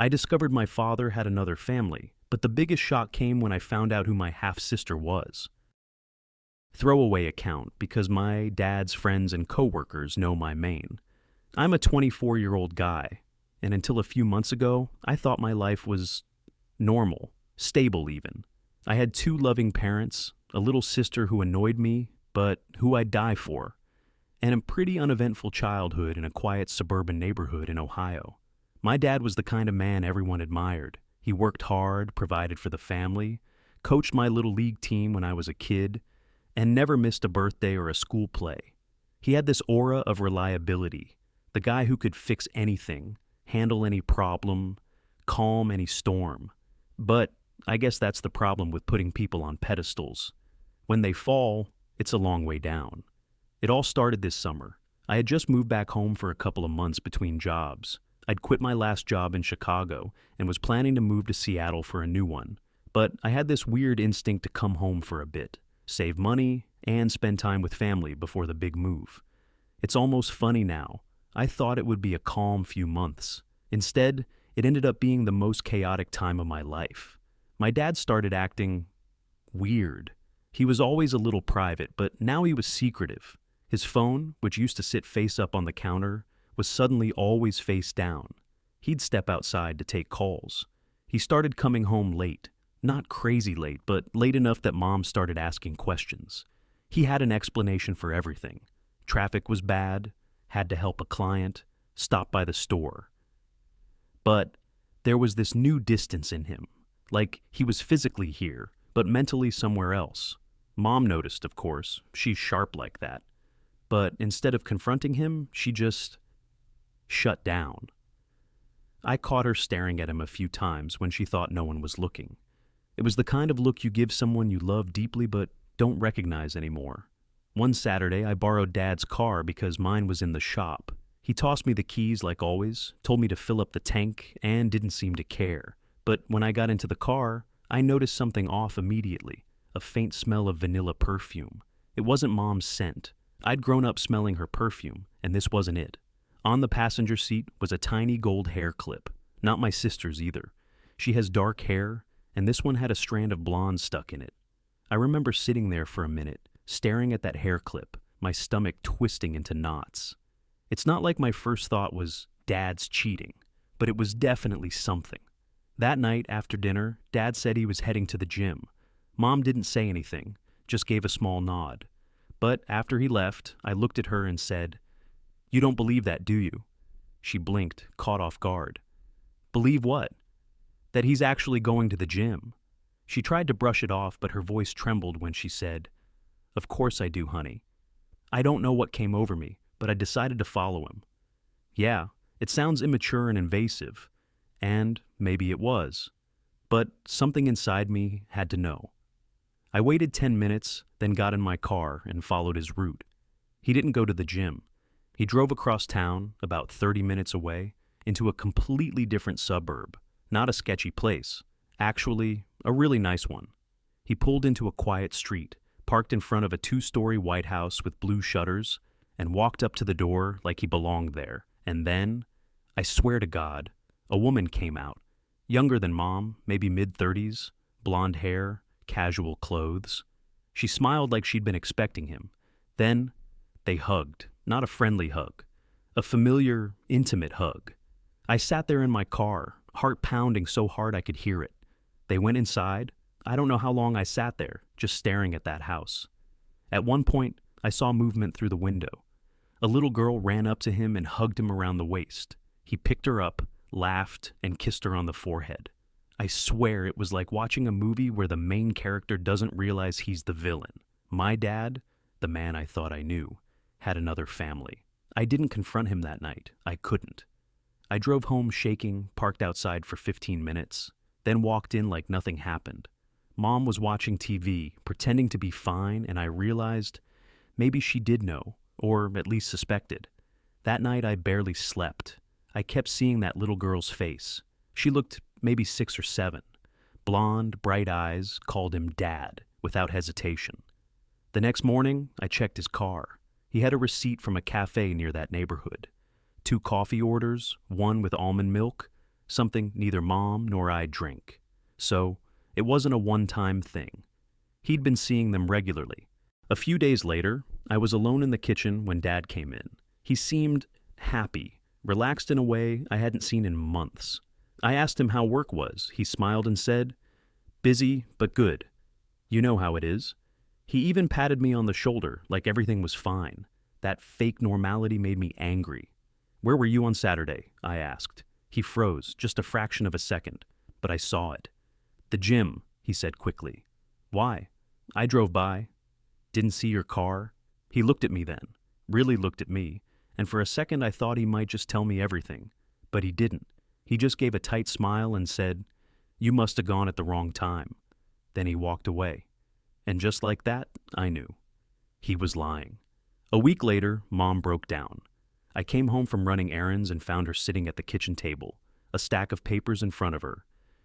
I discovered my father had another family, but the biggest shock came when I found out who my half-sister was. Throwaway account because my dad's friends and coworkers know my main. I'm a 24-year-old guy, and until a few months ago, I thought my life was normal, stable even. I had two loving parents, a little sister who annoyed me, but who I'd die for, and a pretty uneventful childhood in a quiet suburban neighborhood in Ohio. My dad was the kind of man everyone admired. He worked hard, provided for the family, coached my little league team when I was a kid, and never missed a birthday or a school play. He had this aura of reliability, the guy who could fix anything, handle any problem, calm any storm. But I guess that's the problem with putting people on pedestals. When they fall, it's a long way down. It all started this summer. I had just moved back home for a couple of months between jobs. I'd quit my last job in Chicago and was planning to move to Seattle for a new one. But I had this weird instinct to come home for a bit, save money, and spend time with family before the big move. It's almost funny now. I thought it would be a calm few months. Instead, it ended up being the most chaotic time of my life. My dad started acting weird. He was always a little private, but now he was secretive. His phone, which used to sit face up on the counter, was suddenly always face down. He'd step outside to take calls. He started coming home late. Not crazy late, but late enough that Mom started asking questions. He had an explanation for everything. Traffic was bad, had to help a client, stopped by the store. But there was this new distance in him, like he was physically here, but mentally somewhere else. Mom noticed, of course. She's sharp like that. But instead of confronting him, she just shut down. I caught her staring at him a few times when she thought no one was looking. It was the kind of look you give someone you love deeply but don't recognize anymore. One Saturday, I borrowed Dad's car because mine was in the shop. He tossed me the keys like always, told me to fill up the tank, and didn't seem to care. But when I got into the car, I noticed something off immediately, a faint smell of vanilla perfume. It wasn't Mom's scent. I'd grown up smelling her perfume, and this wasn't it. On the passenger seat was a tiny gold hair clip, not my sister's either. She has dark hair, and this one had a strand of blonde stuck in it. I remember sitting there for a minute, staring at that hair clip, my stomach twisting into knots. It's not like my first thought was, Dad's cheating, but it was definitely something. That night, after dinner, Dad said he was heading to the gym. Mom didn't say anything, just gave a small nod. But after he left, I looked at her and said, "You don't believe that, do you?" She blinked, caught off guard. Believe what? That he's actually going to the gym. She tried to brush it off, but her voice trembled when she said, "Of course I do, honey." I don't know what came over me, but I decided to follow him. Yeah, it sounds immature and invasive, and maybe it was. But something inside me had to know. I waited 10 minutes, then got in my car and followed his route. He didn't go to the gym. He drove across town, about 30 minutes away, into a completely different suburb. Not a sketchy place. Actually, a really nice one. He pulled into a quiet street, parked in front of a 2-story White House with blue shutters, and walked up to the door like he belonged there. And then, I swear to God, a woman came out. Younger than Mom, maybe mid-30s, blonde hair, casual clothes. She smiled like she'd been expecting him. Then, they hugged. Not a friendly hug. A familiar, intimate hug. I sat there in my car, heart pounding so hard I could hear it. They went inside. I don't know how long I sat there, just staring at that house. At one point, I saw movement through the window. A little girl ran up to him and hugged him around the waist. He picked her up, laughed, and kissed her on the forehead. I swear it was like watching a movie where the main character doesn't realize he's the villain. My dad, the man I thought I knew, had another family. I didn't confront him that night. I couldn't. I drove home shaking, parked outside for 15 minutes, then walked in like nothing happened. Mom was watching TV, pretending to be fine, and I realized maybe she did know, or at least suspected. That night I barely slept. I kept seeing that little girl's face. She looked maybe 6 or 7. Blonde, bright eyes, called him Dad, without hesitation. The next morning, I checked his car. He had a receipt from a cafe near that neighborhood. 2 coffee orders, one with almond milk, something neither Mom nor I drink. So, it wasn't a one-time thing. He'd been seeing them regularly. A few days later, I was alone in the kitchen when Dad came in. He seemed happy, relaxed in a way I hadn't seen in months. I asked him how work was. He smiled and said, "Busy, but good. You know how it is." He even patted me on the shoulder like everything was fine. That fake normality made me angry. "Where were you on Saturday?" I asked. He froze, just a fraction of a second, but I saw it. "The gym," he said quickly. "Why?" "I drove by. Didn't see your car." He looked at me then, really looked at me, and for a second I thought he might just tell me everything. But he didn't. He just gave a tight smile and said, "You must have gone at the wrong time." Then he walked away. And just like that, I knew. He was lying. A week later, Mom broke down. I came home from running errands and found her sitting at the kitchen table, a stack of papers in front of her.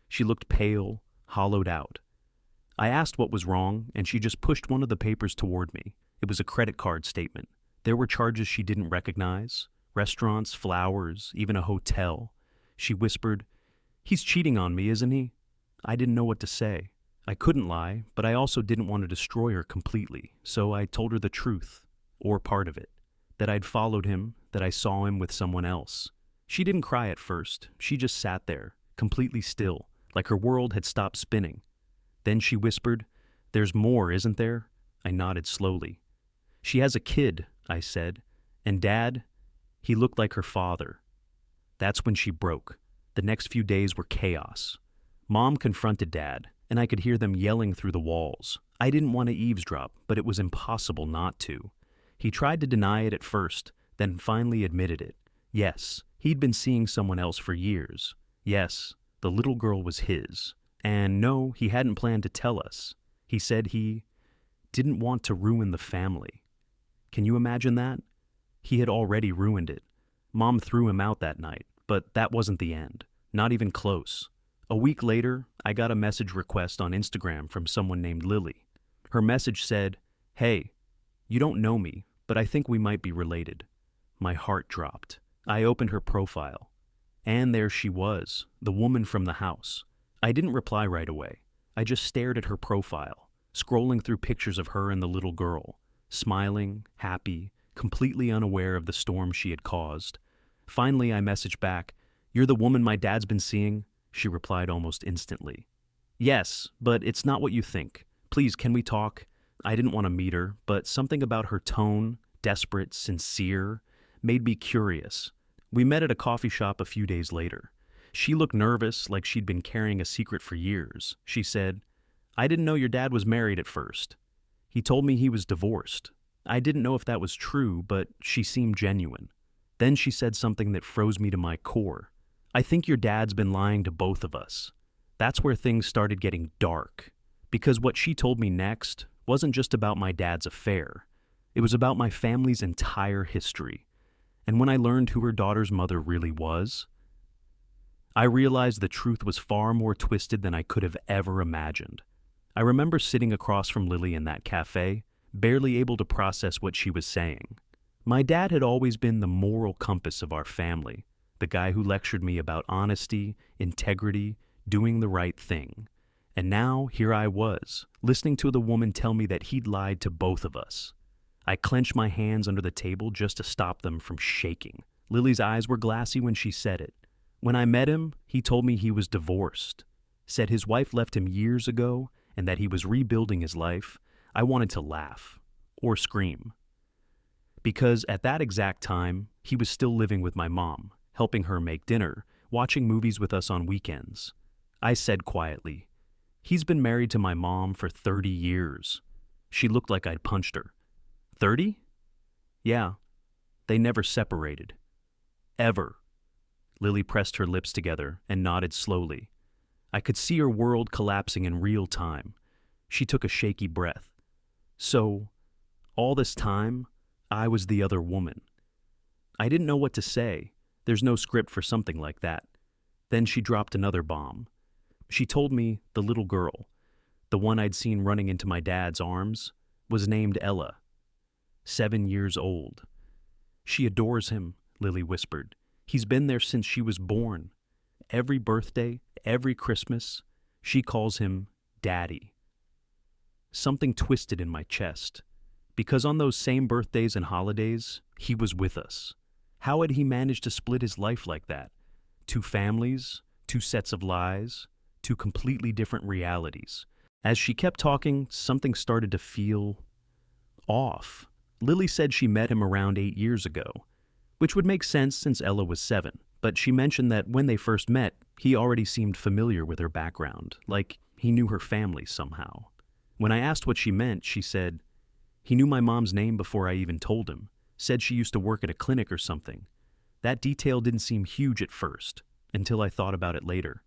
She looked pale, hollowed out. I asked what was wrong, and she just pushed one of the papers toward me. It was a credit card statement. There were charges she didn't recognize, restaurants, flowers, even a hotel. She whispered, "He's cheating on me, isn't he?" I didn't know what to say. I couldn't lie, but I also didn't want to destroy her completely, so I told her the truth, or part of it, that I'd followed him, that I saw him with someone else. She didn't cry at first. She just sat there, completely still, like her world had stopped spinning. Then she whispered, "There's more, isn't there?" I nodded slowly. "She has a kid," I said, "and Dad, he looked like her father." That's when she broke. The next few days were chaos. Mom confronted Dad, and I could hear them yelling through the walls. I didn't want to eavesdrop, but it was impossible not to. He tried to deny it at first, then finally admitted it. Yes, he'd been seeing someone else for years. Yes, the little girl was his. And no, he hadn't planned to tell us. He said he didn't want to ruin the family. Can you imagine that? He had already ruined it. Mom threw him out that night, but that wasn't the end. Not even close. A week later, I got a message request on Instagram from someone named Lily. Her message said, "Hey, you don't know me, but I think we might be related." My heart dropped. I opened her profile. And there she was, the woman from the house. I didn't reply right away. I just stared at her profile, scrolling through pictures of her and the little girl, smiling, happy, completely unaware of the storm she had caused. Finally, I messaged back, "You're the woman my dad's been seeing?" She replied almost instantly. "Yes, but it's not what you think. Please, can we talk?" I didn't want to meet her, but something about her tone, desperate, sincere, made me curious. We met at a coffee shop a few days later. She looked nervous, like she'd been carrying a secret for years. She said, "I didn't know your dad was married at first. He told me he was divorced." I didn't know if that was true, but she seemed genuine. Then she said something that froze me to my core. "I think your dad's been lying to both of us." That's where things started getting dark. Because what she told me next wasn't just about my dad's affair. It was about my family's entire history. And when I learned who her daughter's mother really was, I realized the truth was far more twisted than I could have ever imagined. I remember sitting across from Lily in that cafe, barely able to process what she was saying. My dad had always been the moral compass of our family, the guy who lectured me about honesty, integrity, doing the right thing. And now, here I was, listening to the woman tell me that he'd lied to both of us. I clenched my hands under the table just to stop them from shaking. Lily's eyes were glassy when she said it. When I met him, he told me he was divorced, said his wife left him years ago and that he was rebuilding his life. I wanted to laugh or scream. Because at that exact time, he was still living with my mom, helping her make dinner, watching movies with us on weekends. I said quietly, "He's been married to my mom for 30 years. She looked like I'd punched her. 30? Yeah, they never separated. Ever. Lily pressed her lips together and nodded slowly. I could see her world collapsing in real time. She took a shaky breath. So, all this time, I was the other woman. I didn't know what to say. There's no script for something like that. Then she dropped another bomb. She told me the little girl, the one I'd seen running into my dad's arms, was named Ella, 7 years old. She adores him, Lily whispered. He's been there since she was born. Every birthday, every Christmas, she calls him Daddy. Something twisted in my chest, because on those same birthdays and holidays, he was with us. How had he managed to split his life like that? Two families, two sets of lies, two completely different realities. As she kept talking, something started to feel off. Lily said she met him around 8 years ago, which would make sense since Ella was 7, but she mentioned that when they first met, he already seemed familiar with her background, like he knew her family somehow. When I asked what she meant, she said, "He knew my mom's name before I even told him, said she used to work at a clinic or something." That detail didn't seem huge at first, until I thought about it later,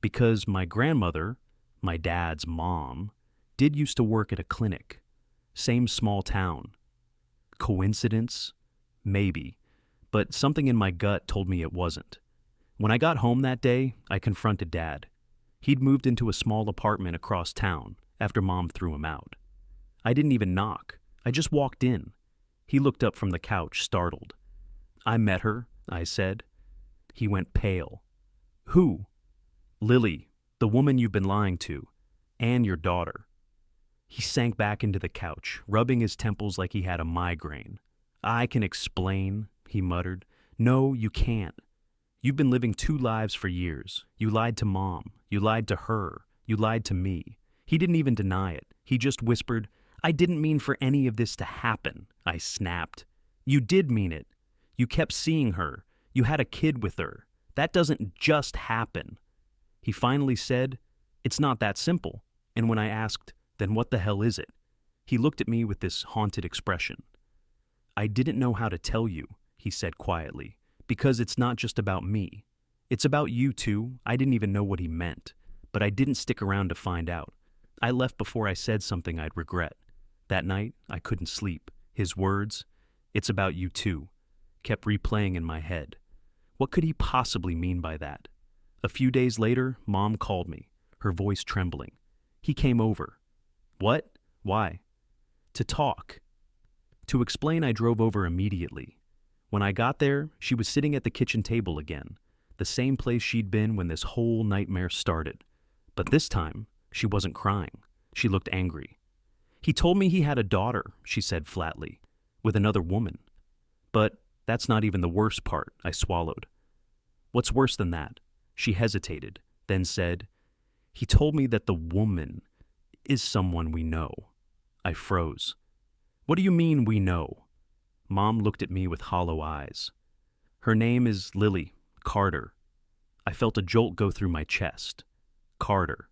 because my grandmother, my dad's mom, did used to work at a clinic. Same small town. Coincidence? Maybe. But something in my gut told me it wasn't. When I got home that day, I confronted Dad. He'd moved into a small apartment across town after Mom threw him out. I didn't even knock. I just walked in. He looked up from the couch, startled. "I met her," I said. He went pale. "Who?" "Lily, the woman you've been lying to, and your daughter." He sank back into the couch, rubbing his temples like he had a migraine. "I can explain," he muttered. "No, you can't. You've been living 2 lives for years. You lied to Mom. You lied to her. You lied to me." He didn't even deny it. He just whispered, "I didn't mean for any of this to happen," I snapped. "You did mean it. You kept seeing her. You had a kid with her. That doesn't just happen." He finally said, "It's not that simple." And when I asked, "Then what the hell is it?" he looked at me with this haunted expression. "I didn't know how to tell you," he said quietly, "because it's not just about me. It's about you too." I didn't even know what he meant, but I didn't stick around to find out. I left before I said something I'd regret. That night, I couldn't sleep. His words, "It's about you too," kept replaying in my head. What could he possibly mean by that? A few days later, Mom called me, her voice trembling. He came over. "What? Why?" "To talk." To explain, I drove over immediately. When I got there, she was sitting at the kitchen table again, the same place she'd been when this whole nightmare started. But this time, she wasn't crying. She looked angry. "He told me he had a daughter," she said flatly, "with another woman." "But that's not even the worst part," I swallowed. "What's worse than that?" She hesitated, then said, "He told me that the woman is someone we know." I froze. "What do you mean we know?" Mom looked at me with hollow eyes. "Her name is Lily Carter." I felt a jolt go through my chest. Carter.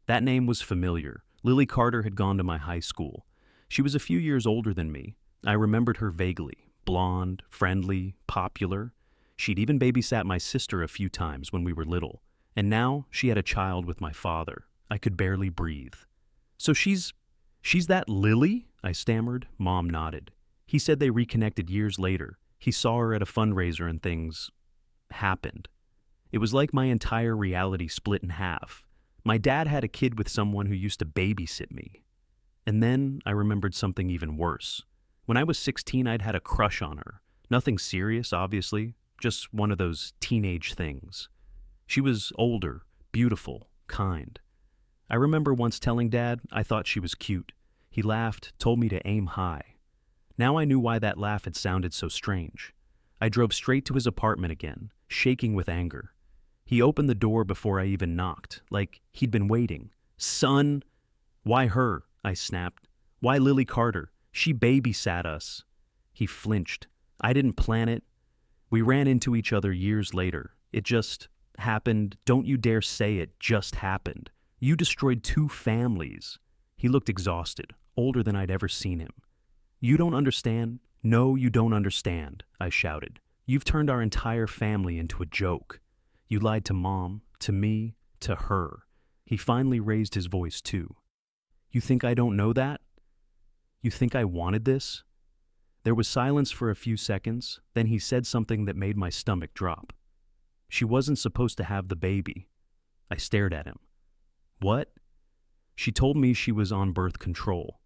That name was familiar. Lily Carter had gone to my high school. She was a few years older than me. I remembered her vaguely. Blonde, friendly, popular. She'd even babysat my sister a few times when we were little. And now she had a child with my father. I could barely breathe. "So she's that Lily?" I stammered. Mom nodded. He said they reconnected years later. He saw her at a fundraiser and things happened. It was like my entire reality split in half. My dad had a kid with someone who used to babysit me. And then I remembered something even worse. When I was 16, I'd had a crush on her. Nothing serious, obviously, just one of those teenage things. She was older, beautiful, kind. I remember once telling Dad I thought she was cute. He laughed, told me to aim high. Now I knew why that laugh had sounded so strange. I drove straight to his apartment again, shaking with anger. He opened the door before I even knocked, like he'd been waiting. "Son!" "Why her?" I snapped. "Why Lily Carter? She babysat us." He flinched. "I didn't plan it. We ran into each other years later. It just happened. Don't you dare say it just happened. You destroyed 2 families." He looked exhausted, older than I'd ever seen him. "You don't understand? No, you don't understand," I shouted. "You've turned our entire family into a joke. You lied to Mom, to me, to her." He finally raised his voice too. "You think I don't know that? You think I wanted this?" There was silence for a few seconds, then he said something that made my stomach drop. "She wasn't supposed to have the baby." I stared at him. "What?" "She told me she was on birth control.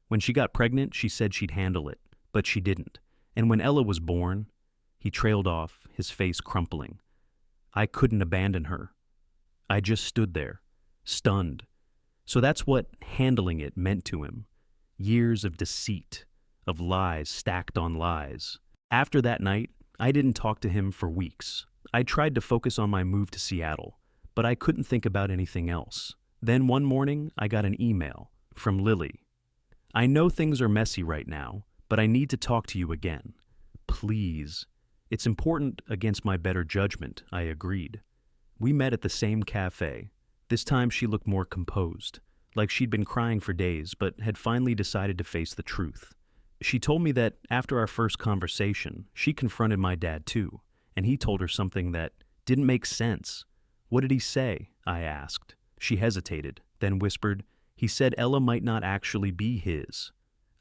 When she got pregnant, she said she'd handle it, but she didn't. And when Ella was born," he trailed off, his face crumpling. I couldn't abandon her. I just stood there, stunned. So that's what handling it meant to him. Years of deceit, of lies stacked on lies. After that night, I didn't talk to him for weeks. I tried to focus on my move to Seattle, but I couldn't think about anything else. Then one morning, I got an email from Lily. I know things are messy right now, but I need to talk to you again. Please. It's important against my better judgment, I agreed. We met at the same cafe. This time she looked more composed, like she'd been crying for days but had finally decided to face the truth. She told me that after our first conversation, she confronted my dad too, and he told her something that didn't make sense. What did he say? I asked. She hesitated, then whispered, he said Ella might not actually be his.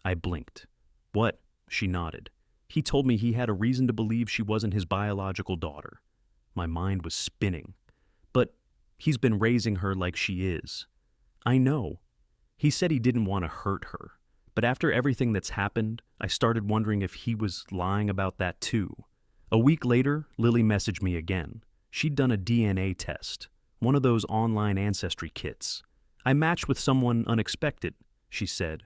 I blinked. What? She nodded. He told me he had a reason to believe she wasn't his biological daughter. My mind was spinning. But he's been raising her like she is. I know. He said he didn't want to hurt her. But after everything that's happened, I started wondering if he was lying about that too. A week later, Lily messaged me again. She'd done a DNA test, one of those online ancestry kits. I matched with someone unexpected, she said.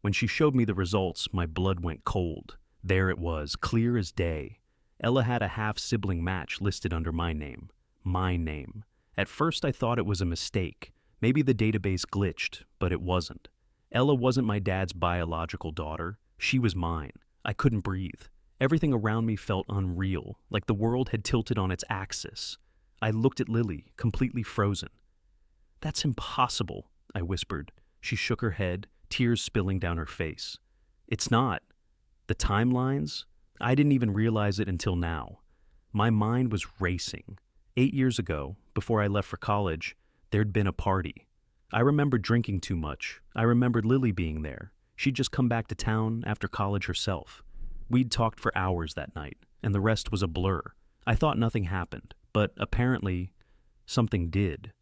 When she showed me the results, my blood went cold. There it was, clear as day. Ella had a half-sibling match listed under my name. My name. At first I thought it was a mistake. Maybe the database glitched, but it wasn't. Ella wasn't my dad's biological daughter. She was mine. I couldn't breathe. Everything around me felt unreal, like the world had tilted on its axis. I looked at Lily, completely frozen. That's impossible, I whispered. She shook her head, tears spilling down her face. It's not. The timelines? I didn't even realize it until now. My mind was racing. 8 years ago, before I left for college, there'd been a party. I remembered drinking too much. I remembered Lily being there. She'd just come back to town after college herself. We'd talked for hours that night, and the rest was a blur. I thought nothing happened, but apparently something did.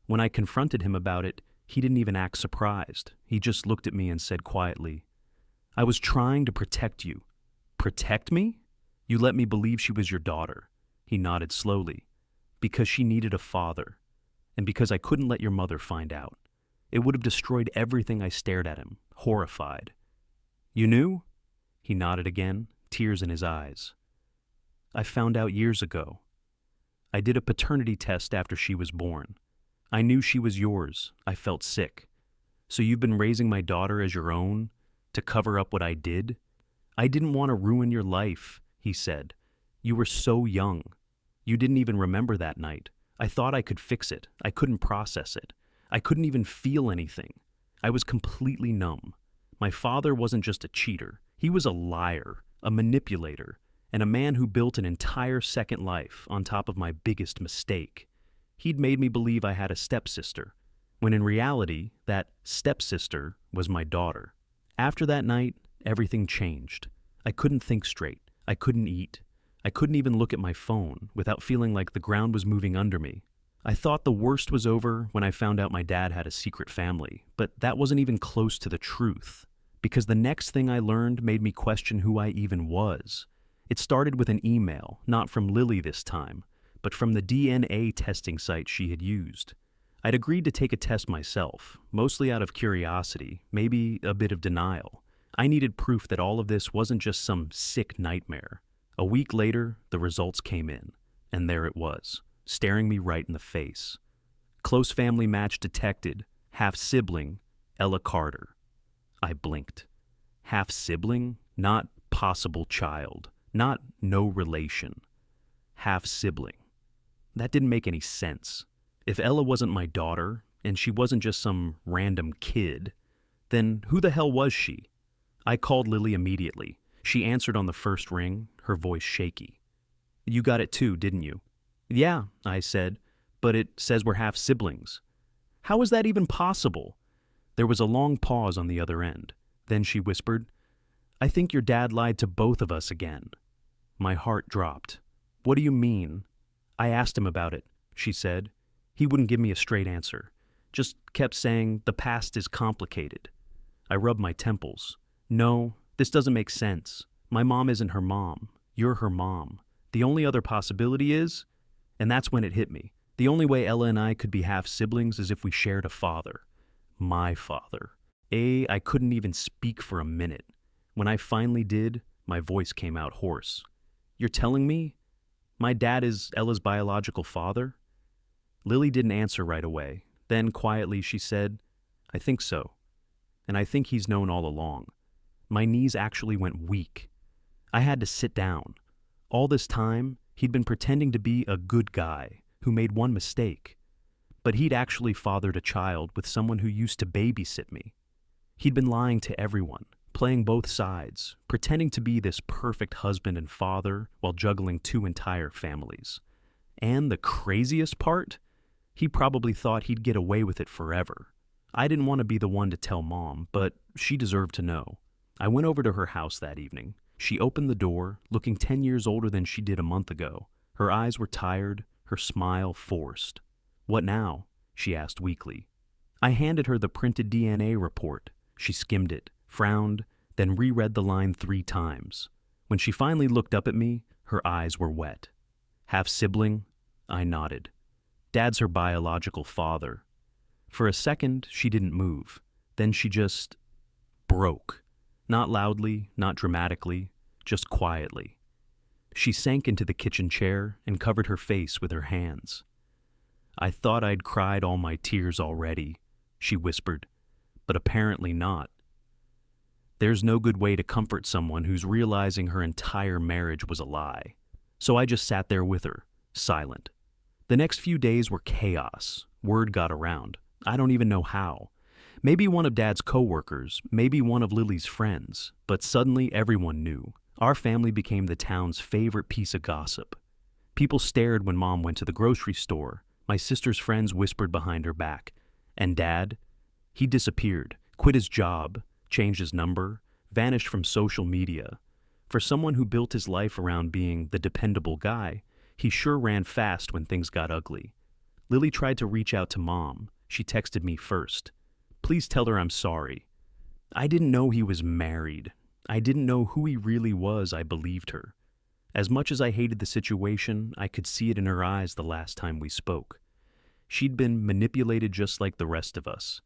When I confronted him about it, he didn't even act surprised. He just looked at me and said quietly, I was trying to protect you. Protect me? You let me believe she was your daughter. He nodded slowly. Because she needed a father. And because I couldn't let your mother find out. It would have destroyed everything. I stared at him, horrified. You knew? He nodded again, tears in his eyes. I found out years ago. I did a paternity test after she was born. I knew she was yours. I felt sick. So you've been raising my daughter as your own? To cover up what I did? I didn't want to ruin your life, he said. You were so young. You didn't even remember that night. I thought I could fix it. I couldn't process it. I couldn't even feel anything. I was completely numb. My father wasn't just a cheater. He was a liar, a manipulator, and a man who built an entire second life on top of my biggest mistake. He'd made me believe I had a stepsister, when in reality, that stepsister was my daughter. After that night, everything changed. I couldn't think straight. I couldn't eat. I couldn't even look at my phone without feeling like the ground was moving under me. I thought the worst was over when I found out my dad had a secret family, but that wasn't even close to the truth, because the next thing I learned made me question who I even was. It started with an email, not from Lily this time, but from the DNA testing site she had used. I'd agreed to take a test myself, mostly out of curiosity, maybe a bit of denial. I needed proof that all of this wasn't just some sick nightmare. A week later, the results came in, and there it was, staring me right in the face. Close family match detected, half-sibling, Ella Carter. I blinked. Half-sibling? Not possible child, not no relation. Half-sibling. That didn't make any sense. If Ella wasn't my daughter, and she wasn't just some random kid, then who the hell was she? I called Lily immediately. She answered on the first ring, her voice shaky. You got it too, didn't you? Yeah, I said, but it says we're half siblings. How is that even possible? There was a long pause on the other end. Then she whispered, I think your dad lied to both of us again. My heart dropped. What do you mean? I asked him about it, she said. He wouldn't give me a straight answer. Just kept saying, the past is complicated. I rubbed my temples. No, this doesn't make sense. My mom isn't her mom. You're her mom. The only other possibility is... And that's when it hit me. The only way Ella and I could be half-siblings is if we shared a father. My father. I couldn't even speak for a minute. When I finally did, my voice came out hoarse. You're telling me my dad is Ella's biological father? Lily didn't answer right away. Then, quietly, she said, I think so. And I think he's known all along. My knees actually went weak. I had to sit down. All this time, he'd been pretending to be a good guy who made one mistake. But he'd actually fathered a child with someone who used to babysit me. He'd been lying to everyone, playing both sides, pretending to be this perfect husband and father while juggling two entire families. And the craziest part? He probably thought he'd get away with it forever. I didn't want to be the one to tell Mom, but she deserved to know. I went over to her house that evening. She opened the door, looking 10 years older than she did a month ago. Her eyes were tired, her smile forced. What now? She asked weakly. I handed her the printed DNA report. She skimmed it, frowned, then reread the line 3 times. When she finally looked up at me, her eyes were wet. Half-sibling? I nodded. Dad's her biological father. For a second, she didn't move. Then she just broke. Not loudly, not dramatically, just quietly. She sank into the kitchen chair and covered her face with her hands. I thought I'd cried all my tears already, she whispered, but apparently not. There's no good way to comfort someone who's realizing her entire marriage was a lie. So I just sat there with her, silent. The next few days were chaos. Word got around. I don't even know how. Maybe one of Dad's coworkers, maybe one of Lily's friends, but suddenly everyone knew. Our family became the town's favorite piece of gossip. People stared when Mom went to the grocery store. My sister's friends whispered behind her back. And Dad? He disappeared, quit his job, changed his number, vanished from social media. For someone who built his life around being the dependable guy, he sure ran fast when things got ugly. Lily tried to reach out to Mom. She texted me first. Please tell her I'm sorry. I didn't know he was married. I didn't know who he really was. I believed her. As much as I hated the situation, I could see it in her eyes the last time we spoke. She'd been manipulated just like the rest of us.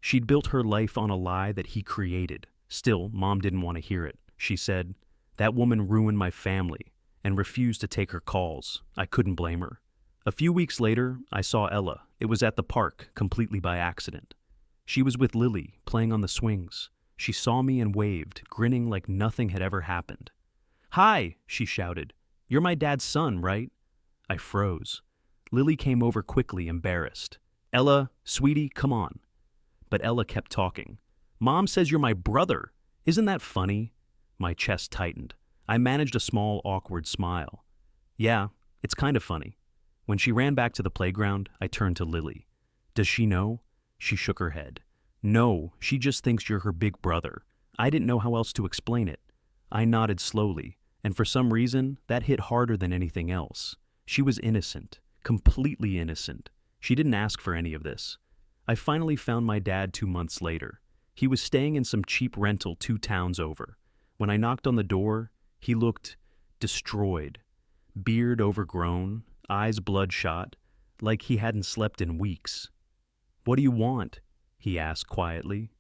She'd built her life on a lie that he created. Still, Mom didn't want to hear it. She said, that woman ruined my family, and refused to take her calls. I couldn't blame her. A few weeks later, I saw Ella. It was at the park, completely by accident. She was with Lily, playing on the swings. She saw me and waved, grinning like nothing had ever happened. Hi, she shouted. You're my dad's son, right? I froze. Lily came over quickly, embarrassed. Ella, sweetie, come on. But Ella kept talking. Mom says you're my brother. Isn't that funny? My chest tightened. I managed a small, awkward smile. Yeah, it's kind of funny. When she ran back to the playground, I turned to Lily. Does she know? She shook her head. No, she just thinks you're her big brother. I didn't know how else to explain it. I nodded slowly, and for some reason, that hit harder than anything else. She was innocent, completely innocent. She didn't ask for any of this. I finally found my dad 2 months later. He was staying in some cheap rental 2 towns over. When I knocked on the door, he looked destroyed. Beard overgrown, eyes bloodshot, like he hadn't slept in weeks. What do you want? He asked quietly.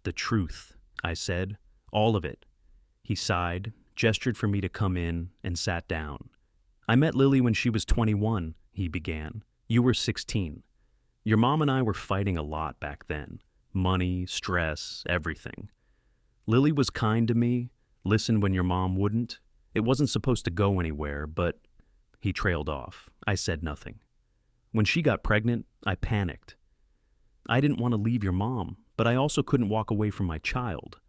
The truth, I said. All of it. He sighed, gestured for me to come in, and sat down. I met Lily when she was 21, he began. You were 16. Your mom and I were fighting a lot back then. Money, stress, everything. Lily was kind to me, listened when your mom wouldn't. It wasn't supposed to go anywhere, but... He trailed off. I said nothing. When she got pregnant, I panicked. I didn't want to leave your mom, but I also couldn't walk away from my child.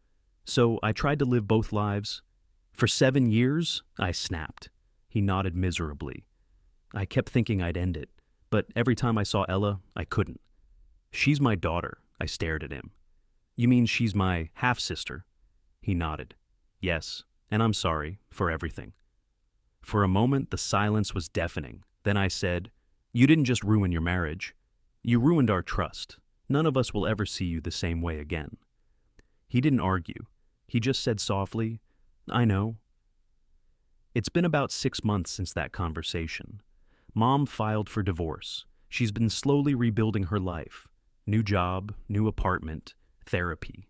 So I tried to live both lives. For 7 years, I snapped. He nodded miserably. I kept thinking I'd end it, but every time I saw Ella, I couldn't. She's my daughter, I stared at him. You mean she's my half-sister? He nodded. Yes, and I'm sorry for everything. For a moment, the silence was deafening. Then I said, you didn't just ruin your marriage. You ruined our trust. None of us will ever see you the same way again. He didn't argue. He just said softly, I know. It's been about 6 months since that conversation. Mom filed for divorce. She's been slowly rebuilding her life. New job, new apartment, therapy.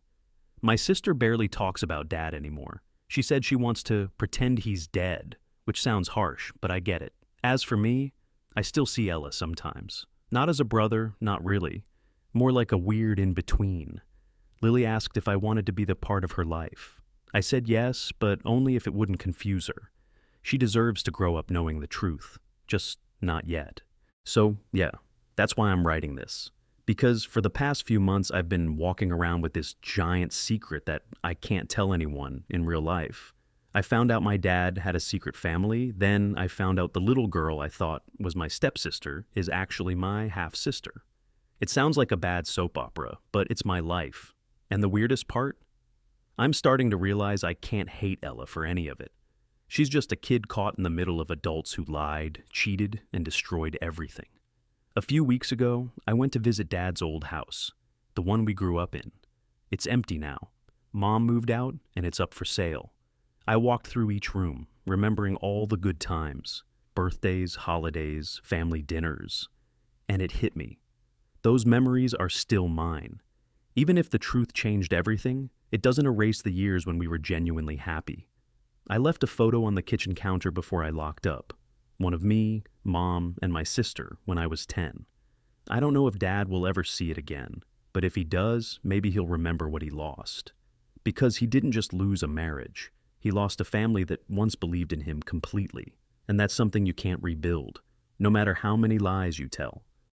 My sister barely talks about Dad anymore. She said she wants to pretend he's dead, which sounds harsh, but I get it. As for me, I still see Ella sometimes. Not as a brother, not really. More like a weird in-between. Lily asked if I wanted to be the part of her life. I said yes, but only if it wouldn't confuse her. She deserves to grow up knowing the truth, just not yet. So, yeah, that's why I'm writing this. Because for the past few months I've been walking around with this giant secret that I can't tell anyone in real life. I found out my dad had a secret family, then I found out the little girl I thought was my stepsister is actually my half-sister. It sounds like a bad soap opera, but it's my life. And the weirdest part? I'm starting to realize I can't hate Ella for any of it. She's just a kid caught in the middle of adults who lied, cheated, and destroyed everything. A few weeks ago, I went to visit Dad's old house, the one we grew up in. It's empty now. Mom moved out, and it's up for sale. I walked through each room, remembering all the good times, birthdays, holidays, family dinners. And it hit me. Those memories are still mine. Even if the truth changed everything, it doesn't erase the years when we were genuinely happy. I left a photo on the kitchen counter before I locked up. One of me, Mom, and my sister when I was 10. I don't know if Dad will ever see it again, but if he does, maybe he'll remember what he lost. Because he didn't just lose a marriage. He lost a family that once believed in him completely. And that's something you can't rebuild, no matter how many lies you tell.